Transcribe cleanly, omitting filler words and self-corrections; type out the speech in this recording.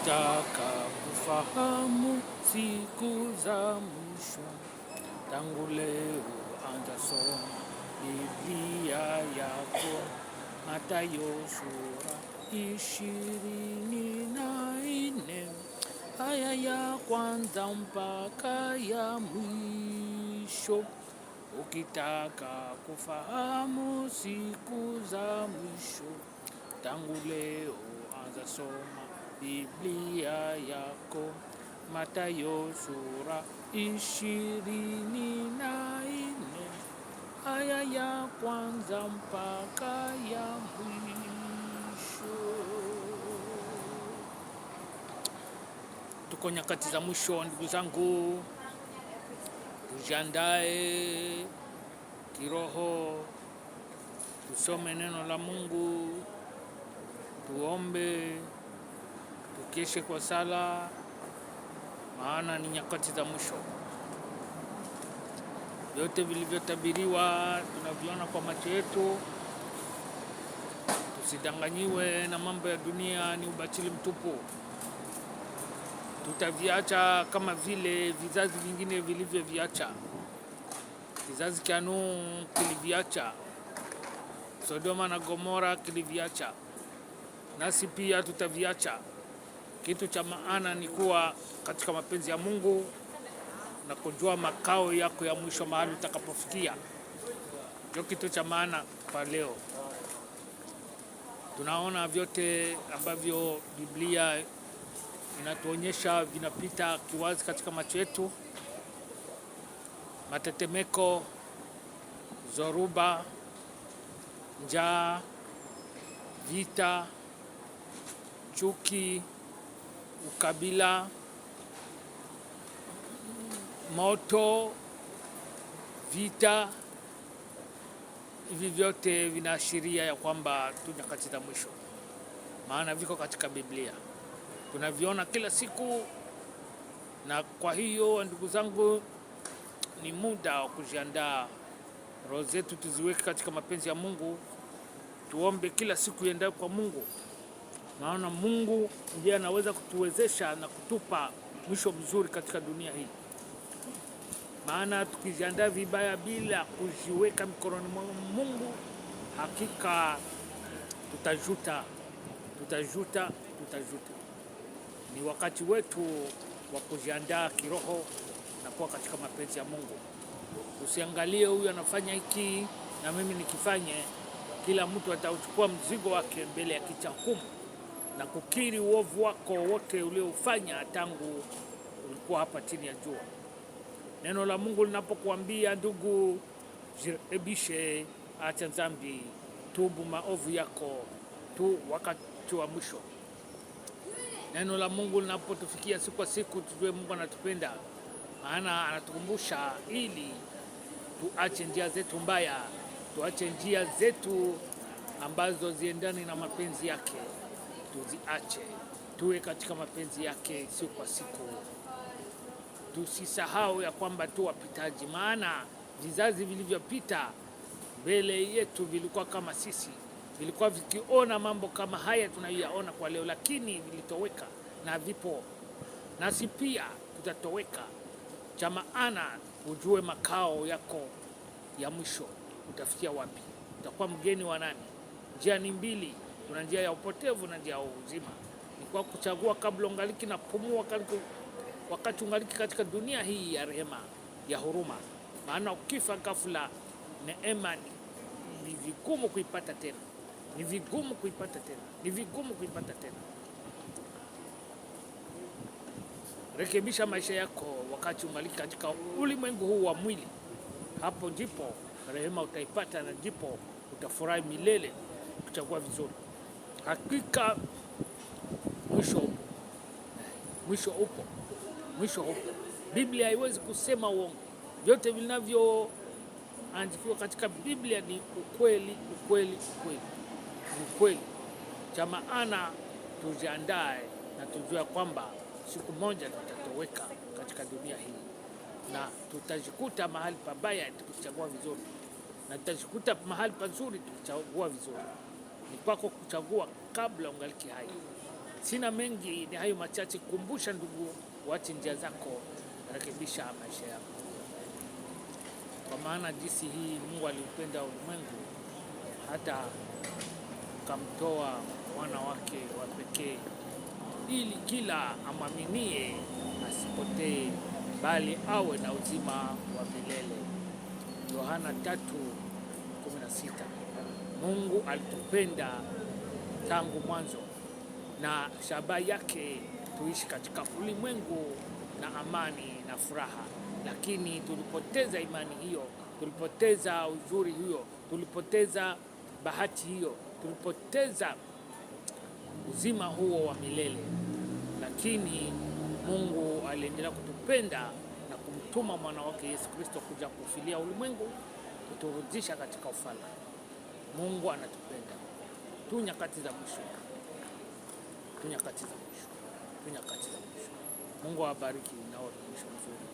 Ukitaka kufahamu siku za mwisho, tangu leo anza soma Biblia yako. Mathayo sura 24 aya ya kwanza mpaka ya mwisho. Ukitaka kufahamu siku za mwisho, tangu leo anza soma Biblia yako. Mathayo sura 24 aya ya kwanza mpaka ya mwisho. Tuko nyakati za mwisho, ndugu zangu. Tujiandae kiroho, tusome neno la Mungu, tuombe, tukeshe kwa sala, maana ni nyakati za mwisho. Vyote vilivyotabiriwa tunaviona kwa macho yetu. Tusidanganyiwe na mambo ya dunia, ni ubatili mtupu. Tutaviacha kama vile vizazi vingine vilivyoviacha. Kizazi cha Nuhu kiliviacha, Sodoma na Gomora kiliviacha, nasi pia tutaviacha. Kitu cha maana ni kuwa katika mapenzi ya Mungu na kujua makao yako ya mwisho mahali utakapofikia. Ndio kitu cha maana kwa leo. Tunaona vyote ambavyo Biblia inatuonyesha vinapita kiwazi katika macho yetu. Matetemeko, zoruba, njaa, vita, chuki, ukabila, moto, vita. Hivi vyote vinaashiria ya kwamba tu nyakati za mwisho, maana viko katika Biblia, tunaviona kila siku. Na kwa hiyo ndugu zangu, ni muda wa kujiandaa. Roho zetu tuziweke katika mapenzi ya Mungu, tuombe kila siku iendayo kwa Mungu, maana Mungu ndiye anaweza kutuwezesha na kutupa mwisho mzuri katika dunia hii. Maana tukijiandaa vibaya bila kujiweka mikononi mwa Mungu, hakika tutajuta. Ni wakati wetu wa kujiandaa kiroho na kuwa katika mapenzi ya Mungu. Usiangalie huyu anafanya hiki na mimi nikifanye. Kila mtu atachukua mzigo wake mbele ya kiti cha hukumu na kukiri uovu wako wote uliofanya tangu ulikuwa hapa chini ya jua. Neno la Mungu linapokuambia, ndugu, jirekebishe, acha dhambi, tubu maovu yako tu wakati wa mwisho. Neno la Mungu linapotufikia siku kwa siku, tujue Mungu anatupenda, maana anatukumbusha ili tuache njia zetu mbaya, tuache njia zetu ambazo ziendani na mapenzi yake, tuziache, tuwe katika mapenzi yake siku kwa siku. Tusisahau ya kwamba tu wapitaji, maana vizazi vilivyopita mbele yetu vilikuwa kama sisi, vilikuwa vikiona mambo kama haya tunayoyaona kwa leo, lakini vilitoweka na vipo, nasi pia tutatoweka. Cha maana ujue makao yako ya mwisho, utafikia wapi, utakuwa mgeni wa nani. Njia ni mbili, kuna njia ya upotevu na njia ya uzima. Ni kwa kuchagua kabla ungaliki na pumua, wakati ungaliki katika dunia hii ya rehema, ya huruma. Maana ukifa ghafla, neema ni vigumu kuipata tena, ni vigumu kuipata tena. Rekebisha maisha yako wakati ungaliki katika ulimwengu huu wa mwili. Hapo ndipo rehema utaipata na ndipo utafurahi milele kuchagua vizuri. Hakika mwisho upo. Biblia haiwezi kusema uongo. Vyote vinavyoandikiwa katika Biblia ni ukweli. Cha maana tujiandae na tujue kwamba siku moja tutatoweka katika dunia hii, na tutajikuta mahali pabaya tukichagua vizuri, na tutajikuta mahali pazuri tukichagua vizuri. Ni kwako kuchagua kabla ungaliki hai. Sina mengi, ni hayo machache. Kumbusha ndugu, uache njia zako, rekebisha maisha yako, kwa maana jinsi hii Mungu aliupenda ulimwengu hata kamtoa mwana wake wa pekee, ili kila amwaminie asipotee, bali awe na uzima wa milele. Yohana 3:16. Mungu alitupenda tangu mwanzo, na shabaha yake tuishi katika ulimwengu na amani na furaha. Lakini tulipoteza imani hiyo, tulipoteza uzuri hiyo, tulipoteza bahati hiyo, tulipoteza uzima huo wa milele. Lakini Mungu aliendelea kutupenda na kumtuma mwana wake Yesu Kristo kuja kufilia ulimwengu, kuturudisha katika ufalme. Mungu anatupenda. Tu nyakati za mwisho, tu nyakati za mwisho, tu nyakati za mwisho. Mungu awabariki na mwisho mzuri.